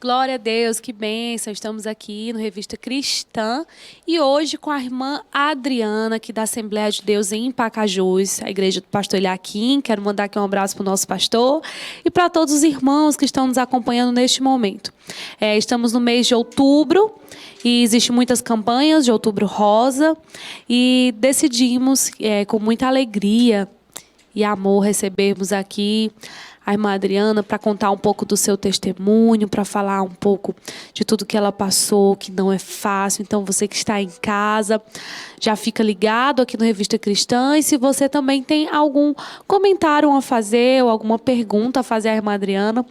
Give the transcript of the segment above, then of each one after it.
Glória a Deus, que bênção! Estamos aqui no Revista Cristã e hoje com a irmã Adriana, aqui da Assembleia de Deus em Pacajus, a igreja do pastor Eliakim. Quero mandar aqui um abraço para o nosso pastor e para todos os irmãos que estão nos acompanhando neste momento. Estamos no mês de outubro e existem muitas campanhas de Outubro Rosa e decidimos, com muita alegria e amor, recebermos aqui a irmã Adriana para contar um pouco do seu testemunho, para falar um pouco de tudo que ela passou, que não é fácil. Então, você que está em casa, já fica ligado aqui no Revista Cristã. E se você também tem algum comentário a fazer ou alguma pergunta a fazer à irmã Adriana,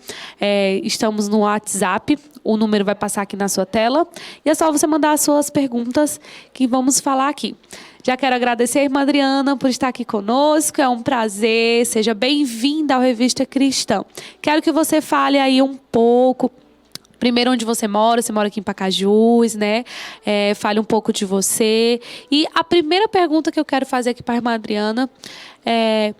estamos no WhatsApp. O número vai passar aqui na sua tela. E é só você mandar as suas perguntas que vamos falar aqui. Já quero agradecer a irmã Adriana por estar aqui conosco. É um prazer. Seja bem-vinda ao Revista Cristã. Quero que você fale aí um pouco. Primeiro, onde você mora aqui em Pacajus, né? Fale um pouco de você. E a primeira pergunta que eu quero fazer aqui para a irmã Adriana é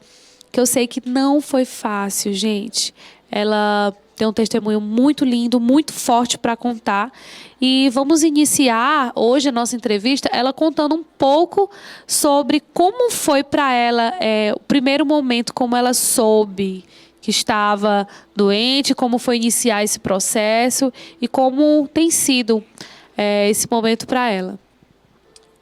que eu sei que não foi fácil, gente. Ela tem um testemunho muito lindo, muito forte para contar. E vamos iniciar hoje a nossa entrevista, ela contando um pouco sobre como foi para ela o primeiro momento, como ela soube que estava doente, como foi iniciar esse processo e como tem sido esse momento para ela.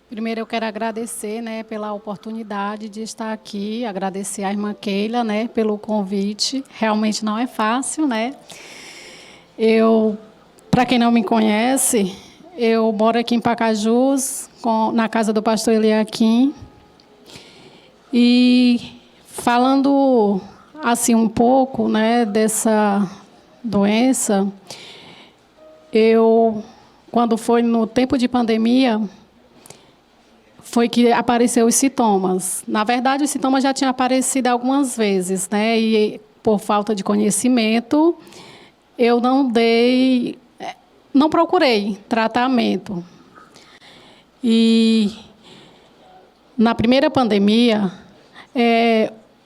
Primeiro eu quero agradecer, né, pela oportunidade de estar aqui, agradecer à irmã Keila, né, pelo convite. Realmente não é fácil, né? Para quem não me conhece, eu moro aqui em Pacajus, na casa do pastor Eliakim. E falando assim um pouco, né, dessa doença, quando foi no tempo de pandemia, foi que apareceu os sintomas. Na verdade, os sintomas já tinham aparecido algumas vezes, né? E por falta de conhecimento, eu não procurei tratamento. E na primeira pandemia,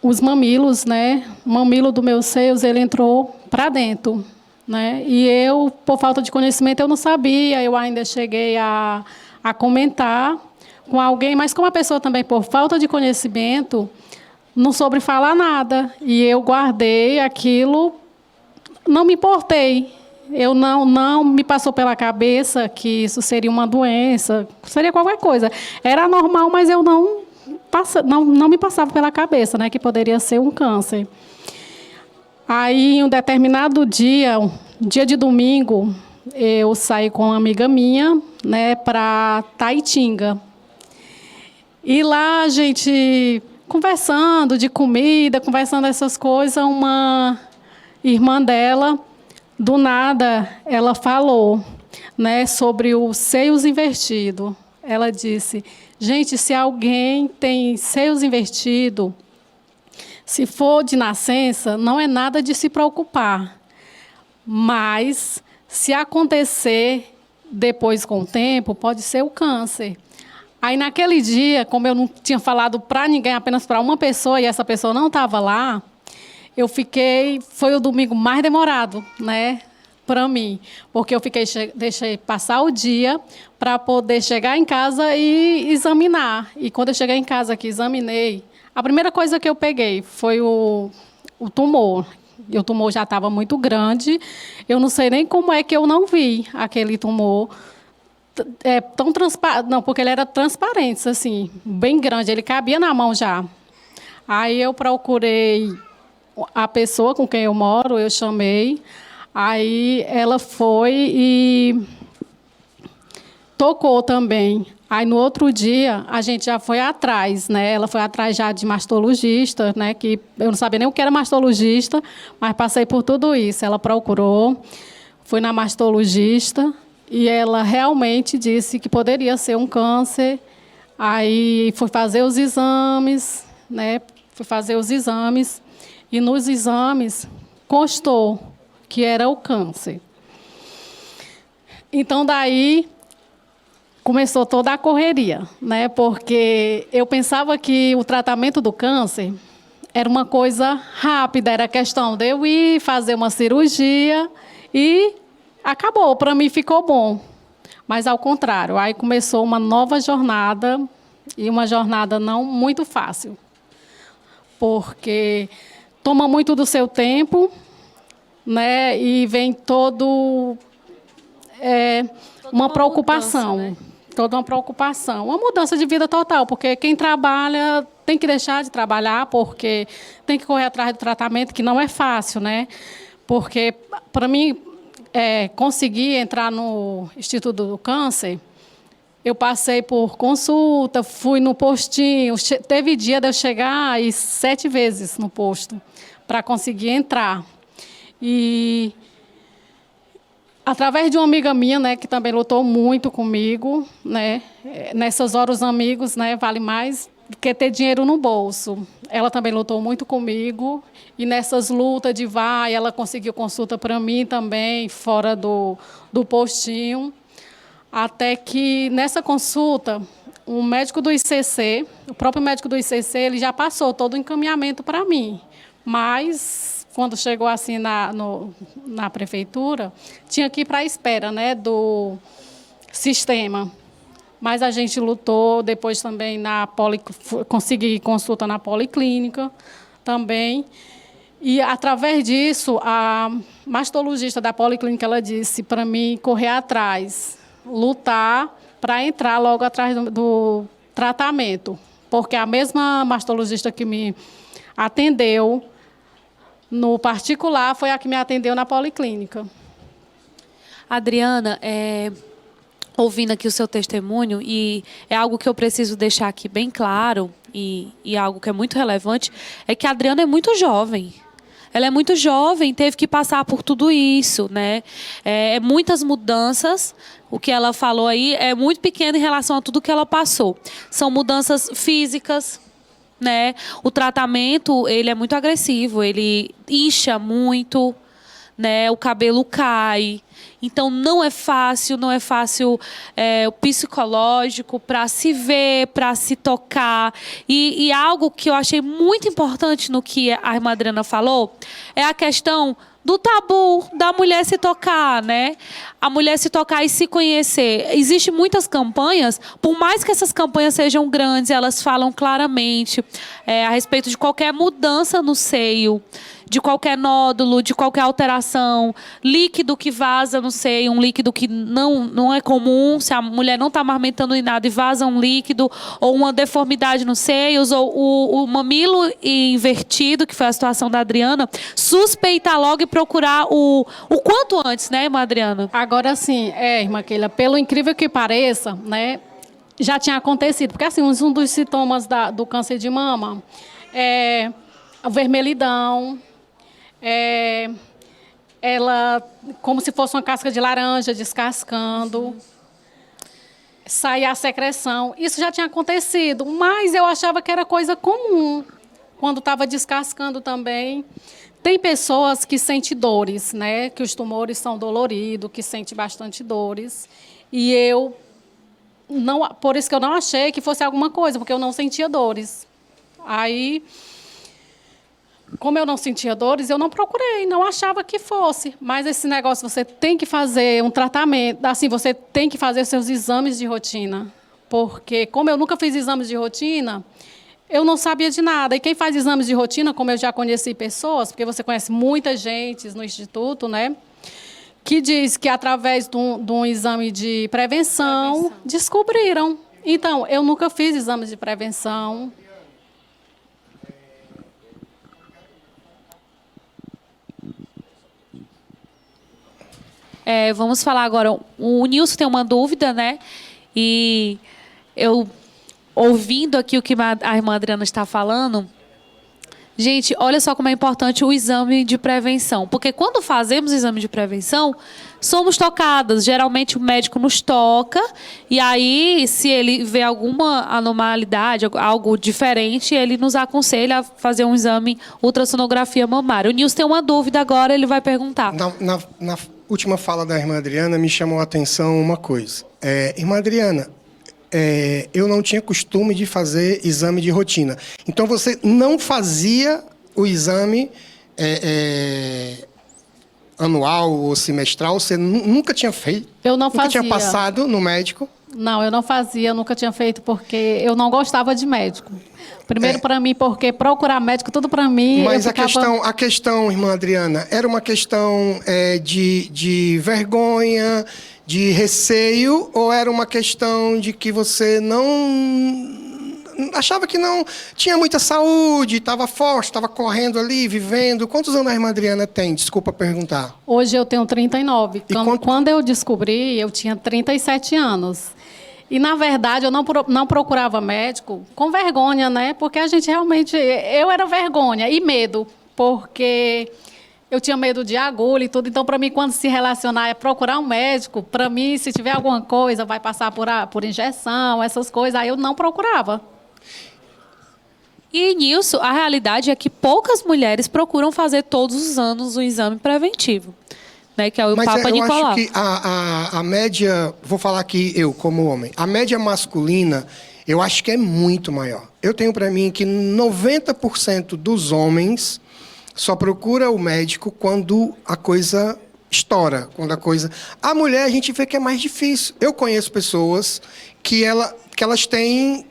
os mamilos, né? O mamilo dos meus seios, ele entrou para dentro, né? E eu, por falta de conhecimento, eu não sabia. Eu ainda cheguei a comentar com alguém, mas como a pessoa também, por falta de conhecimento, não soube falar nada. E eu guardei aquilo, não me importei. Eu não me passou pela cabeça que isso seria uma doença, seria qualquer coisa. Era normal, mas eu não me passava pela cabeça, né, que poderia ser um câncer. Aí, em um determinado dia, dia de domingo, eu saí com uma amiga minha, né, para Taitinga. E lá, a gente, conversando de comida, conversando essas coisas, uma irmã dela, do nada, ela falou, né, sobre os seios invertidos. Ela disse, gente, se alguém tem seios invertidos, se for de nascença, não é nada de se preocupar. Mas, se acontecer depois com o tempo, pode ser o câncer. Aí, naquele dia, como eu não tinha falado para ninguém, apenas para uma pessoa, e essa pessoa não estava lá, foi o domingo mais demorado, né, para mim. Porque eu deixei passar o dia para poder chegar em casa e examinar. E quando eu cheguei em casa que examinei, a primeira coisa que eu peguei foi o tumor. E o tumor já estava muito grande. Eu não sei nem como é que eu não vi aquele tumor. Tão transparente, não, porque ele era transparente, assim, bem grande, ele cabia na mão já. Aí eu procurei a pessoa com quem eu moro, eu chamei, aí ela foi e tocou também. Aí no outro dia a gente já foi atrás, né? Ela foi atrás já de mastologista, né? Que eu não sabia nem o que era mastologista, mas passei por tudo isso. Ela procurou, fui na mastologista. E ela realmente disse que poderia ser um câncer. Aí fui fazer os exames, né? E nos exames constou que era o câncer. Então, daí começou toda a correria, né? Porque eu pensava que o tratamento do câncer era uma coisa rápida, era questão de eu ir fazer uma cirurgia e acabou, para mim ficou bom. Mas, ao contrário, aí começou uma nova jornada, e uma jornada não muito fácil, porque toma muito do seu tempo, né, e vem uma preocupação, mudança, né? toda uma preocupação, uma mudança de vida total, porque quem trabalha tem que deixar de trabalhar, porque tem que correr atrás do tratamento, que não é fácil, né? Porque, para mim, conseguir entrar no Instituto do Câncer, eu passei por consulta, fui no postinho, teve dia de eu chegar aí 7 vezes no posto para conseguir entrar. E através de uma amiga minha, né, que também lutou muito comigo, né, nessas horas os amigos, né, vale mais do que ter dinheiro no bolso. Ela também lutou muito comigo e nessas lutas de ela conseguiu consulta para mim também, fora do postinho, até que nessa consulta, o médico do ICC, o próprio médico do ICC, ele já passou todo o encaminhamento para mim, mas quando chegou assim na prefeitura, tinha que ir para a espera, né, do sistema. Mas a gente lutou, depois também consegui consulta na policlínica também. E, através disso, a mastologista da policlínica, ela disse para mim correr atrás, lutar para entrar logo atrás do tratamento. Porque a mesma mastologista que me atendeu no particular foi a que me atendeu na policlínica. Adriana, ouvindo aqui o seu testemunho, e é algo que eu preciso deixar aqui bem claro, e algo que é muito relevante, é que a Adriana é muito jovem. Ela é muito jovem, teve que passar por tudo isso, né? Muitas mudanças, o que ela falou aí é muito pequeno em relação a tudo que ela passou. São mudanças físicas, né? O tratamento, ele é muito agressivo, ele incha muito, né? O cabelo cai. Então, não é fácil o psicológico para se ver, para se tocar. E algo que eu achei muito importante no que a irmã Adriana falou é a questão do tabu da mulher se tocar, né? A mulher se tocar e se conhecer. Existem muitas campanhas, por mais que essas campanhas sejam grandes, elas falam claramente a respeito de qualquer mudança no seio, de qualquer nódulo, de qualquer alteração, líquido que vaza no seio, um líquido que não é comum, se a mulher não está amamentando em nada e vaza um líquido, ou uma deformidade nos seios, ou o mamilo invertido, que foi a situação da Adriana, suspeitar logo e procurar o quanto antes, né, irmã Adriana? Agora sim, irmã Keila, pelo incrível que pareça, né, já tinha acontecido, porque assim, um dos sintomas do câncer de mama é a vermelhidão, ela como se fosse uma casca de laranja descascando, sair a secreção. Isso já tinha acontecido, mas eu achava que era coisa comum. Quando estava descascando também. Tem pessoas que sentem dores, né? Que os tumores são doloridos, que sentem bastante dores. E por isso que eu não achei que fosse alguma coisa, porque eu não sentia dores. Aí, como eu não sentia dores, eu não procurei, não achava que fosse. Mas esse negócio, você tem que fazer um tratamento, assim, você tem que fazer seus exames de rotina. Porque, como eu nunca fiz exames de rotina, eu não sabia de nada. E quem faz exames de rotina, como eu já conheci pessoas, porque você conhece muita gente no Instituto, né? Que diz que, através de um exame de prevenção, descobriram. Então, eu nunca fiz exames de prevenção. Vamos falar agora. O Nilson tem uma dúvida, né? E eu, ouvindo aqui o que a irmã Adriana está falando, gente, olha só como é importante o exame de prevenção. Porque quando fazemos o exame de prevenção, somos tocadas. Geralmente o médico nos toca e aí, se ele vê alguma anormalidade, algo diferente, ele nos aconselha a fazer um exame ultrassonografia mamária. O Nilson tem uma dúvida agora, ele vai perguntar. Na última fala da irmã Adriana, me chamou a atenção uma coisa. Irmã Adriana, eu não tinha costume de fazer exame de rotina. Então, você não fazia o exame anual ou semestral? Você nunca tinha feito? Eu não Nunca tinha fazia. passado no médico? Não, eu não fazia, nunca tinha feito, porque eu não gostava de médico. Primeiro para mim, porque procurar médico, tudo para mim... Mas eu ficava... a questão, irmã Adriana, era uma questão de vergonha, de receio, ou era uma questão de que você não... achava que não tinha muita saúde, estava forte, estava correndo ali, vivendo? Quantos anos a irmã Adriana tem? Desculpa perguntar. Hoje eu tenho 39. E Quando eu descobri, eu tinha 37 anos. E, na verdade, eu não procurava médico com vergonha, né? Porque a gente realmente... Eu era vergonha e medo, porque eu tinha medo de agulha e tudo. Então, para mim, quando se relacionar é procurar um médico, para mim, se tiver alguma coisa, vai passar por injeção, essas coisas, aí eu não procurava. E nisso, a realidade é que poucas mulheres procuram fazer todos os anos um exame preventivo, né? Que é o Papa eu Nicolau. acho que a média, vou falar aqui eu como homem, a média masculina, eu acho que é muito maior. Eu tenho para mim que 90% dos homens só procura o médico quando a coisa estoura, quando a coisa... A mulher, a gente vê que é mais difícil. Eu conheço pessoas que elas têm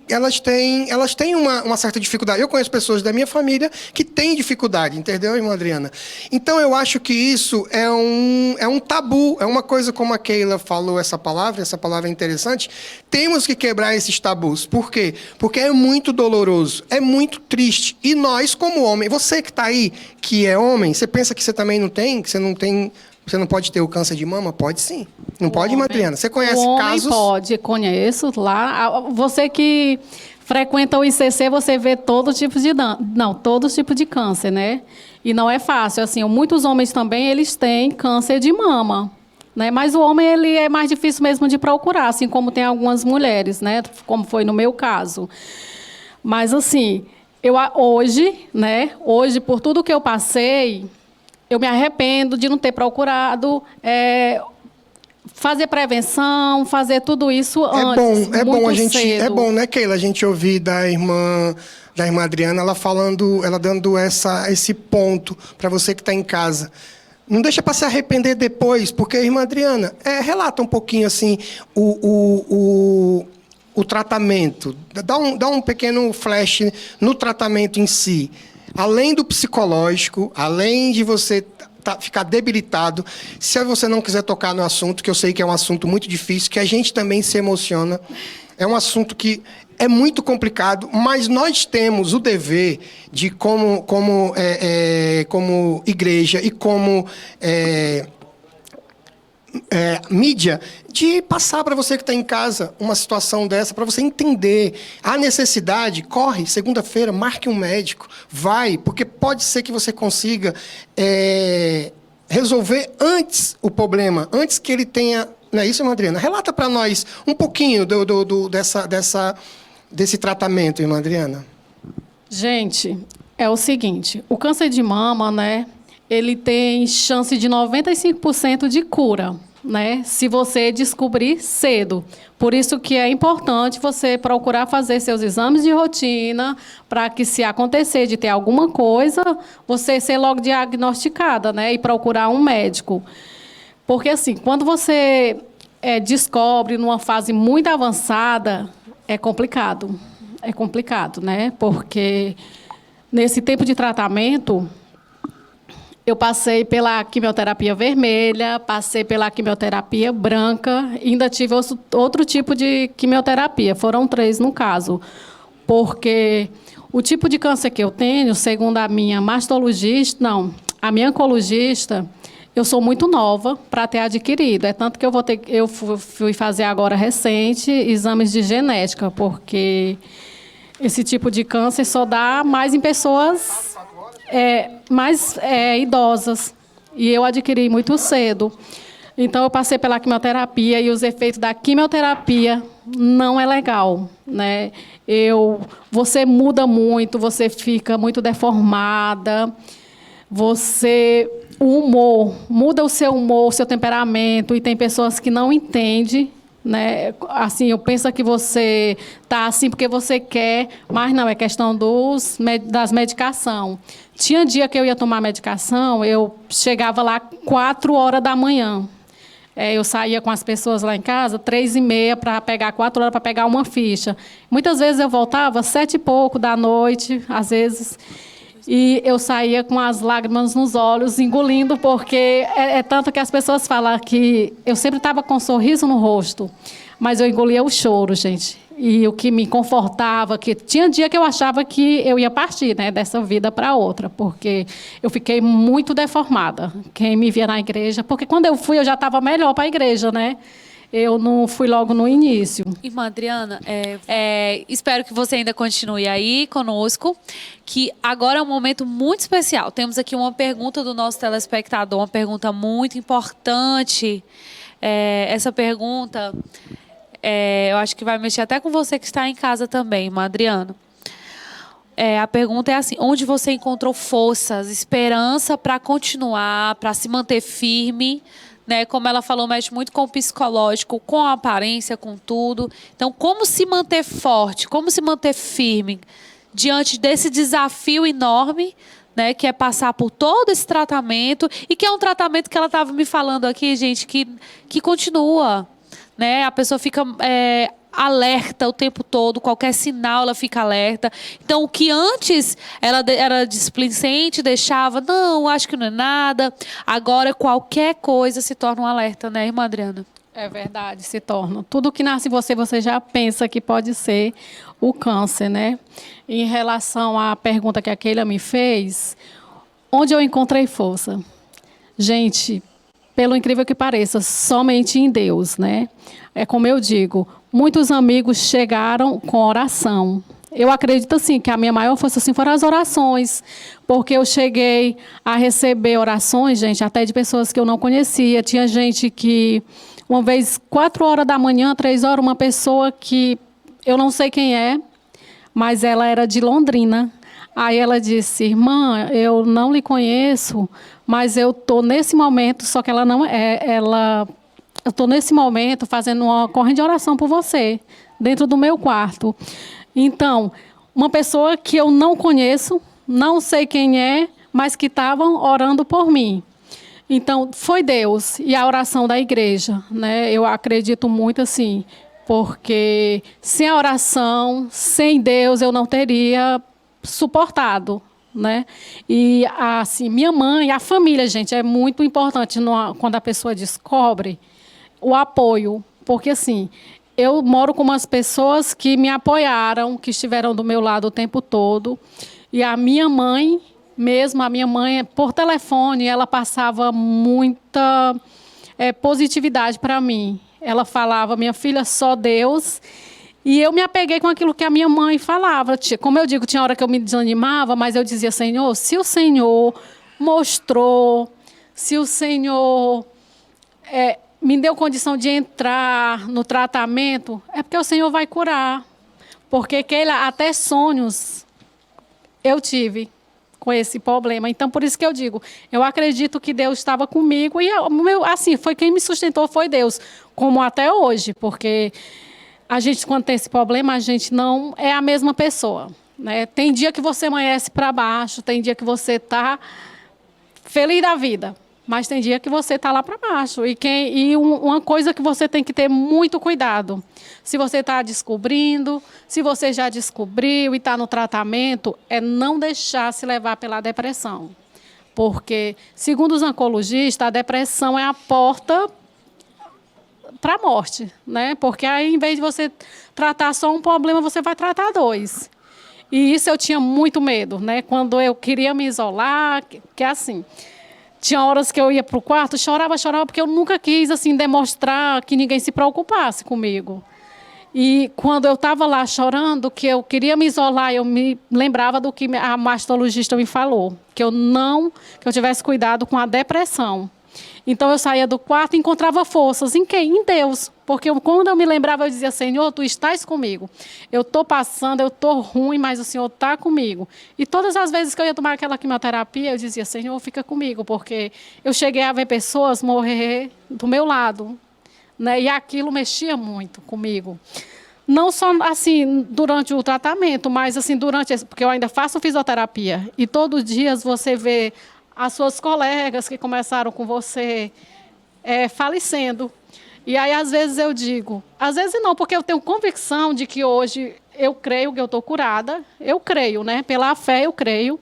uma certa dificuldade. Eu conheço pessoas da minha família que têm dificuldade, entendeu, irmã Adriana? Então, eu acho que isso é um tabu, é uma coisa como a Keila falou essa palavra é interessante. Temos que quebrar esses tabus. Por quê? Porque é muito doloroso, é muito triste. E nós, como homem, você que está aí, que é homem, você pensa que você também não tem, que você não tem... Você não pode ter o câncer de mama? Pode sim. Não pode, irmã Adriana? Você conhece casos? Pode, conheço lá. Você que frequenta o ICC, você vê todo tipo de câncer, né? E não é fácil. Assim, muitos homens também, eles têm câncer de mama, né? Mas o homem, ele é mais difícil mesmo de procurar, assim como tem algumas mulheres, né? Como foi no meu caso. Mas, assim, hoje, por tudo que eu passei... Eu me arrependo de não ter procurado fazer prevenção, fazer tudo isso antes. É bom a gente, cedo. é bom, né, Keila, a gente ouvir da irmã Adriana, ela dando esse ponto para você que está em casa. Não deixa para se arrepender depois, porque, irmã Adriana, relata um pouquinho assim o tratamento, dá um pequeno flash no tratamento em si. Além do psicológico, além de você ficar debilitado, se você não quiser tocar no assunto, que eu sei que é um assunto muito difícil, que a gente também se emociona, é um assunto que é muito complicado, mas nós temos o dever de, como igreja e como... mídia, de passar para você que está em casa uma situação dessa, para você entender a necessidade. Corre, segunda-feira, marque um médico, vai, porque pode ser que você consiga resolver antes o problema, antes que ele tenha... Não é isso, irmã Adriana? Relata para nós um pouquinho desse tratamento, irmã Adriana. Gente, é o seguinte, o câncer de mama, né, ele tem chance de 95% de cura, né, se você descobrir cedo. Por isso que é importante você procurar fazer seus exames de rotina, para que, se acontecer de ter alguma coisa, você ser logo diagnosticada, né, e procurar um médico. Porque, assim, quando você descobre numa fase muito avançada, é complicado. É complicado, né, porque nesse tempo de tratamento... Eu passei pela quimioterapia vermelha, passei pela quimioterapia branca, ainda tive outro tipo de quimioterapia. Foram 3 no caso. Porque o tipo de câncer que eu tenho, segundo a minha a minha oncologista, eu sou muito nova para ter adquirido. É tanto que eu fui fazer agora recente exames de genética, porque esse tipo de câncer só dá mais em pessoas... mais idosas, e eu adquiri muito cedo. Então, eu passei pela quimioterapia, e os efeitos da quimioterapia não é legal, né? Você muda muito, você fica muito deformada, o humor, muda o seu humor, o seu temperamento, e tem pessoas que não entendem, né? Assim, eu penso que você está assim porque você quer, mas não, é questão das medicação. Tinha dia que eu ia tomar medicação, eu chegava lá 4 horas da manhã. Eu saía com as pessoas lá em casa, 3h30, para pegar 4 horas para pegar uma ficha. Muitas vezes eu voltava 7 e pouco da noite, às vezes, e eu saía com as lágrimas nos olhos, engolindo, porque é tanto que as pessoas falam que eu sempre estava com um sorriso no rosto, mas eu engolia o choro, gente. E o que me confortava, que tinha dia que eu achava que eu ia partir, né, dessa vida para outra, porque eu fiquei muito deformada. Quem me via na igreja, porque quando eu fui, eu já estava melhor para a igreja, né? Eu não fui logo no início. Irmã Adriana, espero que você ainda continue aí conosco, que agora é um momento muito especial. Temos aqui uma pergunta do nosso telespectador, uma pergunta muito importante. Essa pergunta, eu acho que vai mexer até com você que está em casa também, irmã Adriana. A pergunta é assim: onde você encontrou forças, esperança para continuar, para se manter firme? Né, como ela falou, mexe muito com o psicológico, com a aparência, com tudo. Então, como se manter forte, como se manter firme diante desse desafio enorme, né, que é passar por todo esse tratamento, e que é um tratamento que ela estava me falando aqui, gente, que continua. Né? A pessoa fica alerta o tempo todo, qualquer sinal ela fica alerta. Então, o que antes ela era displicente, deixava, não, acho que não é nada. Agora, qualquer coisa se torna um alerta, né, irmã Adriana? É verdade, se torna. Tudo que nasce em você, você já pensa que pode ser o câncer, né? Em relação à pergunta que a Keila me fez, onde eu encontrei força? Gente, pelo incrível que pareça, somente em Deus, né? É como eu digo, muitos amigos chegaram com oração. Eu acredito, assim, que a minha maior força, assim, foram as orações, porque eu cheguei a receber orações, gente, até de pessoas que eu não conhecia. Tinha gente que, uma vez, 4 horas da manhã, 3 horas, uma pessoa que eu não sei quem é, mas ela era de Londrina. Aí ela disse: irmã, eu não lhe conheço, mas eu estou nesse momento, só que ela não é, eu estou nesse momento fazendo uma corrente de oração por você, dentro do meu quarto. Então, uma pessoa que eu não conheço, não sei quem é, mas que estavam orando por mim. Então, foi Deus e a oração da igreja, né? Eu acredito muito assim, porque sem a oração, sem Deus, eu não teria suportado, né? E assim, minha mãe, a família, gente, é muito importante quando a pessoa descobre o apoio, porque assim, eu moro com umas pessoas que me apoiaram, que estiveram do meu lado o tempo todo, e a minha mãe, por telefone, ela passava muita positividade para mim. Ela falava: minha filha, só Deus. E eu me apeguei com aquilo que a minha mãe falava. Como eu digo, tinha hora que eu me desanimava, mas eu dizia: Senhor, se o Senhor mostrou, se o Senhor me deu condição de entrar no tratamento, é porque o Senhor vai curar. Porque até sonhos eu tive com esse problema. Então, por isso que eu digo, eu acredito que Deus estava comigo e assim, foi quem me sustentou, foi Deus, como até hoje, porque a gente, quando tem esse problema, a gente não é a mesma pessoa, né? Tem dia que você amanhece para baixo, tem dia que você está feliz da vida, mas tem dia que você está lá para baixo. Uma coisa que você tem que ter muito cuidado, se você está descobrindo, se você já descobriu e está no tratamento, é não deixar se levar pela depressão. Porque, segundo os oncologistas, a depressão é a porta para a morte, né? Porque aí, em vez de você tratar só um problema, você vai tratar 2. E isso eu tinha muito medo, né? Quando eu queria me isolar, que é assim, tinha horas que eu ia para o quarto, chorava, porque eu nunca quis assim demonstrar que ninguém se preocupasse comigo. E quando eu estava lá chorando, que eu queria me isolar, eu me lembrava do que a mastologista me falou, que eu tivesse cuidado com a depressão. Então, eu saía do quarto e encontrava forças. Em quem? Em Deus. Porque quando eu me lembrava, eu dizia: Senhor, Tu estás comigo. Eu estou passando, eu estou ruim, mas o Senhor está comigo. E todas as vezes que eu ia tomar aquela quimioterapia, eu dizia: Senhor, fica comigo. Porque eu cheguei a ver pessoas morrer do meu lado, né? E aquilo mexia muito comigo. Não só assim durante o tratamento, mas assim porque eu ainda faço fisioterapia. E todos os dias você vê as suas colegas que começaram com você falecendo. E aí, às vezes, eu digo... Às vezes não, porque eu tenho convicção de que hoje eu creio que eu estou curada. Eu creio, né? Pela fé, eu creio.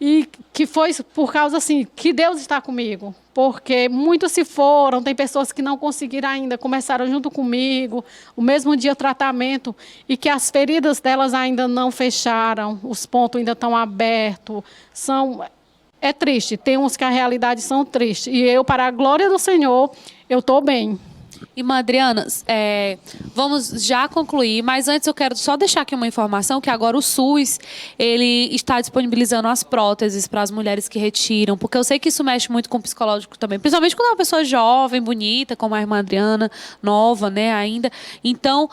E que foi por causa, assim, que Deus está comigo. Porque muitos se foram, tem pessoas que não conseguiram ainda, começaram junto comigo, o mesmo dia tratamento, e que as feridas delas ainda não fecharam, os pontos ainda estão abertos. É triste, tem uns que a realidade são tristes. E eu, para a glória do Senhor, eu estou bem. Irmã Adriana, vamos já concluir, mas antes eu quero só deixar aqui uma informação que agora o SUS ele está disponibilizando as próteses para as mulheres que retiram, porque eu sei que isso mexe muito com o psicológico também, principalmente quando é uma pessoa jovem, bonita, como a irmã Adriana, nova, né, ainda. Então,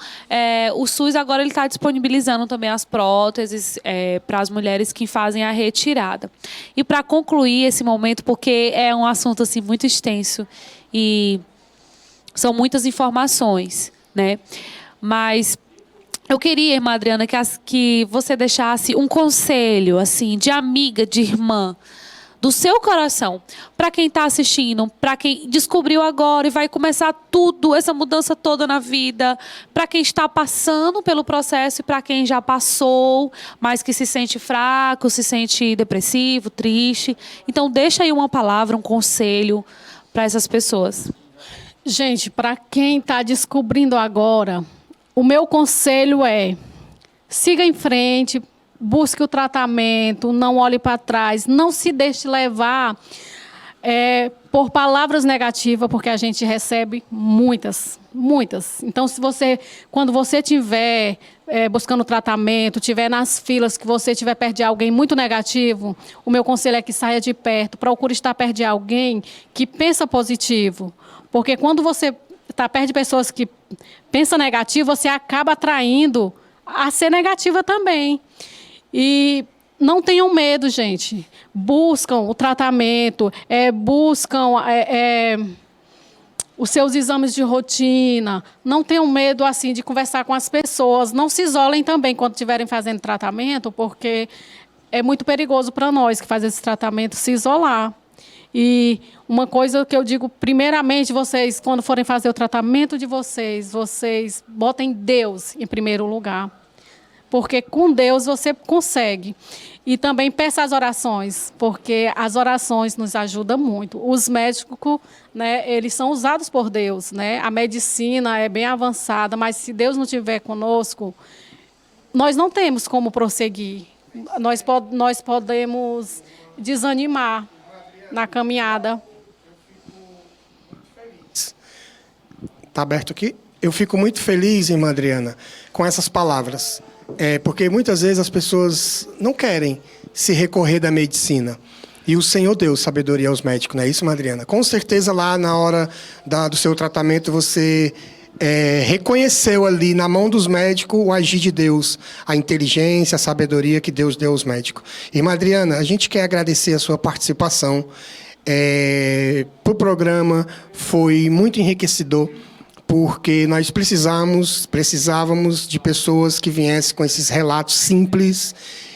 o SUS agora ele está disponibilizando também as próteses para as mulheres que fazem a retirada. E para concluir esse momento, porque é um assunto assim muito extenso e são muitas informações, né? Mas eu queria, irmã Adriana, que você deixasse um conselho, assim, de amiga, de irmã, do seu coração, para quem está assistindo, para quem descobriu agora e vai começar tudo, essa mudança toda na vida, para quem está passando pelo processo e para quem já passou, mas que se sente fraco, se sente depressivo, triste. Então, deixa aí uma palavra, um conselho para essas pessoas. Gente, para quem está descobrindo agora, o meu conselho é: siga em frente, busque o tratamento, não olhe para trás, não se deixe levar por palavras negativas, porque a gente recebe muitas. Então, quando você estiver buscando tratamento, estiver nas filas, que você estiver perto de alguém muito negativo, o meu conselho é que saia de perto, procure estar perto de alguém que pensa positivo. Porque quando você está perto de pessoas que pensam negativo, você acaba atraindo a ser negativa também. E não tenham medo, gente. Buscam o tratamento, buscam os seus exames de rotina. Não tenham medo assim de conversar com as pessoas. Não se isolem também quando estiverem fazendo tratamento, porque é muito perigoso para nós que fazemos esse tratamento se isolar. E uma coisa que eu digo, primeiramente, vocês, quando forem fazer o tratamento de vocês botem Deus em primeiro lugar. Porque com Deus você consegue. E também peça as orações, porque as orações nos ajudam muito. Os médicos, né, eles são usados por Deus, né? A medicina é bem avançada, mas se Deus não estiver conosco, nós não temos como prosseguir. Nós podemos desanimar na caminhada. Está aberto aqui? Eu fico muito feliz, irmã Adriana, com essas palavras. Porque muitas vezes as pessoas não querem se recorrer da medicina. E o Senhor deu sabedoria aos médicos, não é isso, irmã Adriana? Com certeza lá na hora do seu tratamento você reconheceu ali na mão dos médicos o agir de Deus, a inteligência, a sabedoria que Deus deu aos médicos. Irmã Adriana, a gente quer agradecer a sua participação. Para o programa foi muito enriquecedor, porque nós precisávamos de pessoas que viessem com esses relatos simples.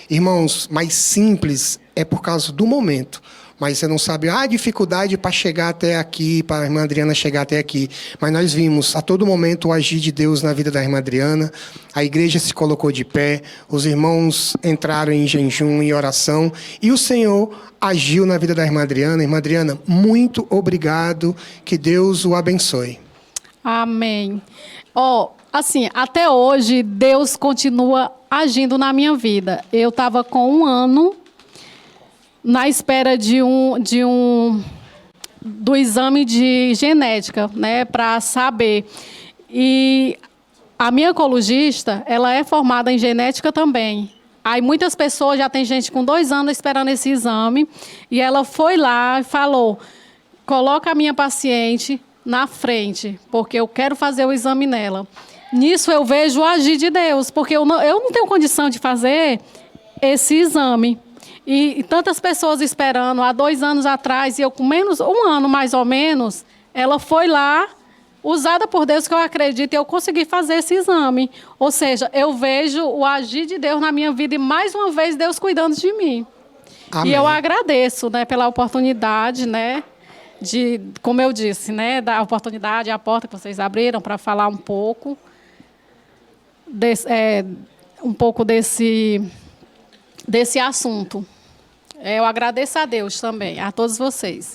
Irmãos, mais simples é por causa do momento. Mas você não sabe a dificuldade para chegar até aqui, para a irmã Adriana chegar até aqui. Mas nós vimos a todo momento o agir de Deus na vida da irmã Adriana. A igreja se colocou de pé, os irmãos entraram em jejum e oração, e o Senhor agiu na vida da irmã Adriana. Irmã Adriana, muito obrigado, que Deus o abençoe. Amém. Assim, até hoje, Deus continua agindo na minha vida. Eu estava com 1 ano na espera do exame de genética, né, para saber. E a minha oncologista, ela é formada em genética também. Aí muitas pessoas, já tem gente com 2 anos esperando esse exame, e ela foi lá e falou: coloca a minha paciente na frente, porque eu quero fazer o exame nela. Nisso eu vejo o agir de Deus, porque eu não tenho condição de fazer esse exame. E tantas pessoas esperando, há 2 anos atrás, e eu com menos 1 ano mais ou menos, ela foi lá usada por Deus, que eu acredito, e eu consegui fazer esse exame. Ou seja, eu vejo o agir de Deus na minha vida e, mais uma vez, Deus cuidando de mim. Amém. E eu agradeço, né, pela oportunidade, né, de, como eu disse, né, da oportunidade, a porta que vocês abriram para falar um pouco desse assunto. Eu agradeço a Deus também, a todos vocês.